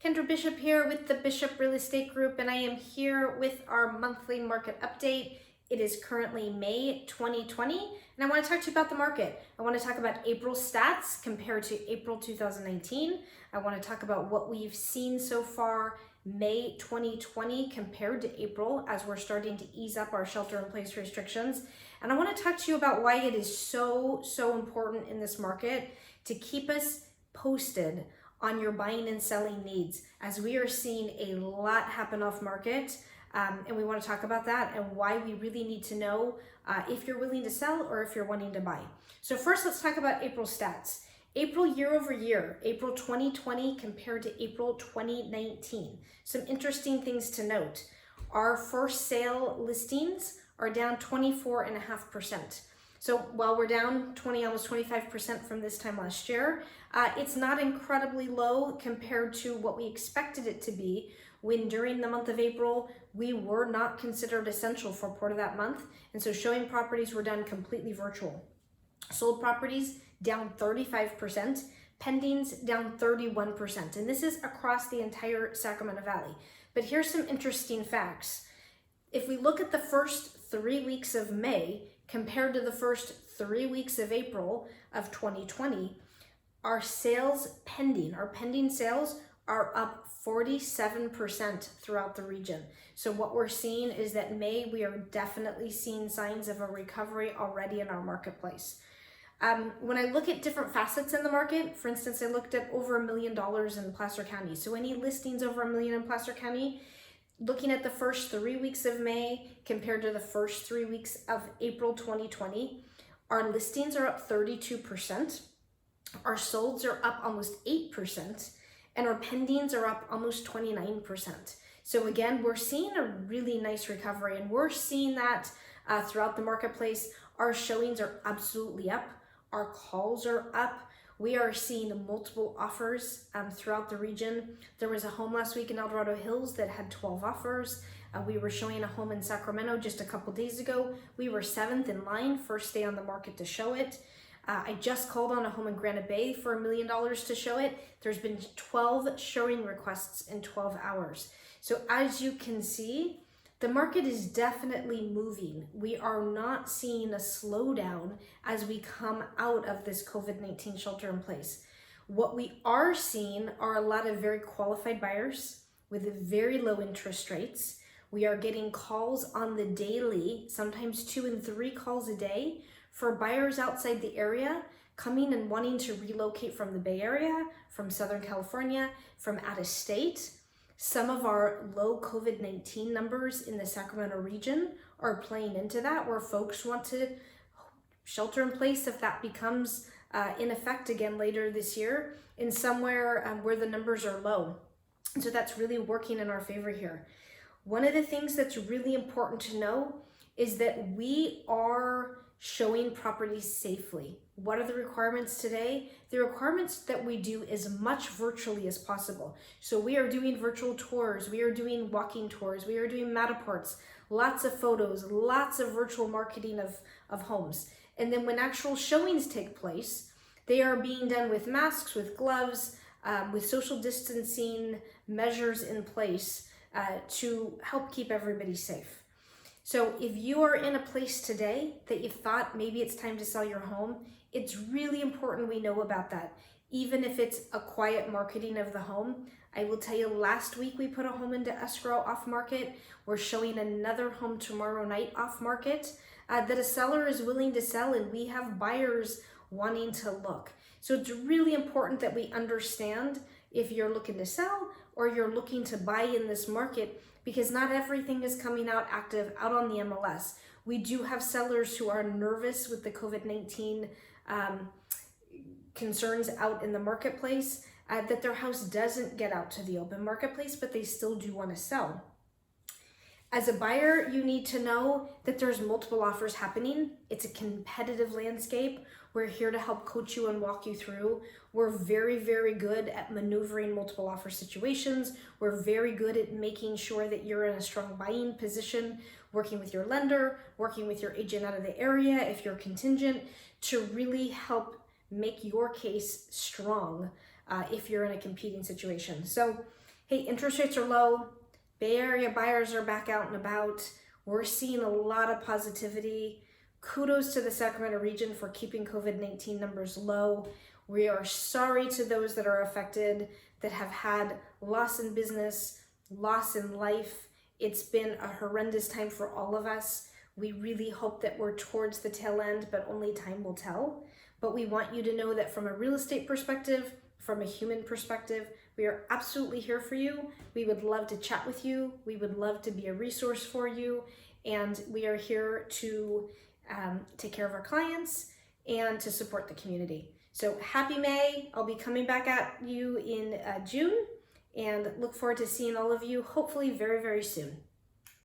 Kendra Bishop here with the Bishop Real Estate Group, and I am here with our monthly market update. It is currently May 2020, and I want to talk to you about the market. I want to talk about April stats compared to April 2019. I want to talk about what we've seen so far May 2020 compared to April as we're starting to ease up our shelter-in-place restrictions. And I want to talk to you about why it is so important in this market to keep us posted on your buying and selling needs, as we are seeing a lot happen off market, and we want to talk about that and why we really need to know if you're willing to sell or if you're wanting to buy. So first, let's talk about April stats. April year over year, April 2020 compared to April 2019. Some interesting things to note. Our first sale listings are down 24.5%. So while we're down almost 25% from this time last year, it's not incredibly low compared to what we expected it to be when during the month of April, we were not considered essential for part of that month. And so showing properties were done completely virtual. Sold properties down 35%, pendings down 31%. And this is across the entire Sacramento Valley. But here's some interesting facts. If we look at the first 3 weeks of May, compared to the first 3 weeks of April of 2020, our pending sales are up 47% throughout the region. So what we're seeing is that May, we are definitely seeing signs of a recovery already in our marketplace. When I look at different facets in the market, for instance, I looked at over $1 million in Placer County. So any listings over $1 million in Placer County, looking at the first 3 weeks of May compared to the first 3 weeks of April 2020, our listings are up 32%, our solds are up almost 8%, and our pendings are up almost 29%. So again, we're seeing a really nice recovery, and we're seeing that throughout the marketplace. Our showings are absolutely up, our calls are up. We are seeing multiple offers throughout the region. There was a home last week in El Dorado Hills that had 12 offers. We were showing a home in Sacramento just a couple days ago. We were 7th in line, first day on the market to show it. I just called on a home in Granite Bay for $1 million to show it. There's been 12 showing requests in 12 hours. So as you can see, the market is definitely moving. We are not seeing a slowdown as we come out of this COVID-19 shelter in place. What we are seeing are a lot of very qualified buyers with very low interest rates. We are getting calls on the daily, sometimes 2 and 3 calls a day for buyers outside the area coming and wanting to relocate from the Bay Area, from Southern California, from out of state. Some of our low COVID-19 numbers in the Sacramento region are playing into that, where folks want to shelter in place if that becomes in effect again later this year in somewhere where the numbers are low. So that's really working in our favor here. One of the things that's really important to know is that we are showing properties safely. What are the requirements today? The requirements that we do as much virtually as possible. So we are doing virtual tours, we are doing walking tours, we are doing Matterports, lots of photos, lots of virtual marketing of homes. And then when actual showings take place, they are being done with masks, with gloves, with social distancing measures in place to help keep everybody safe. So if you are in a place today that you thought maybe it's time to sell your home, it's really important we know about that. Even if it's a quiet marketing of the home, I will tell you, last week we put a home into escrow off market. We're showing another home tomorrow night off market that a seller is willing to sell, and we have buyers wanting to look. So it's really important that we understand if you're looking to sell or you're looking to buy in this market, because not everything is coming out active out on the MLS. We do have sellers who are nervous with the COVID-19 concerns out in the marketplace, that their house doesn't get out to the open marketplace, but they still do want to sell. As a buyer, you need to know that there's multiple offers happening. It's a competitive landscape. We're here to help coach you and walk you through. We're very good at maneuvering multiple offer situations. We're very good at making sure that you're in a strong buying position, working with your lender, working with your agent out of the area if you're contingent, to really help make your case strong if you're in a competing situation. So Hey, interest rates are low. Bay Area buyers are back out and about. We're seeing a lot of positivity. Kudos to the Sacramento region for keeping COVID-19 numbers low. We are sorry to those that are affected, that have had loss in business, loss in life. It's been a horrendous time for all of us. We really hope that we're towards the tail end, but only time will tell. But we want you to know that from a real estate perspective, from a human perspective, we are absolutely here for you. We would love to chat with you. We would love to be a resource for you. And we are here to take care of our clients and to support the community. So happy May. I'll be coming back at you in June, and look forward to seeing all of you hopefully very, very soon.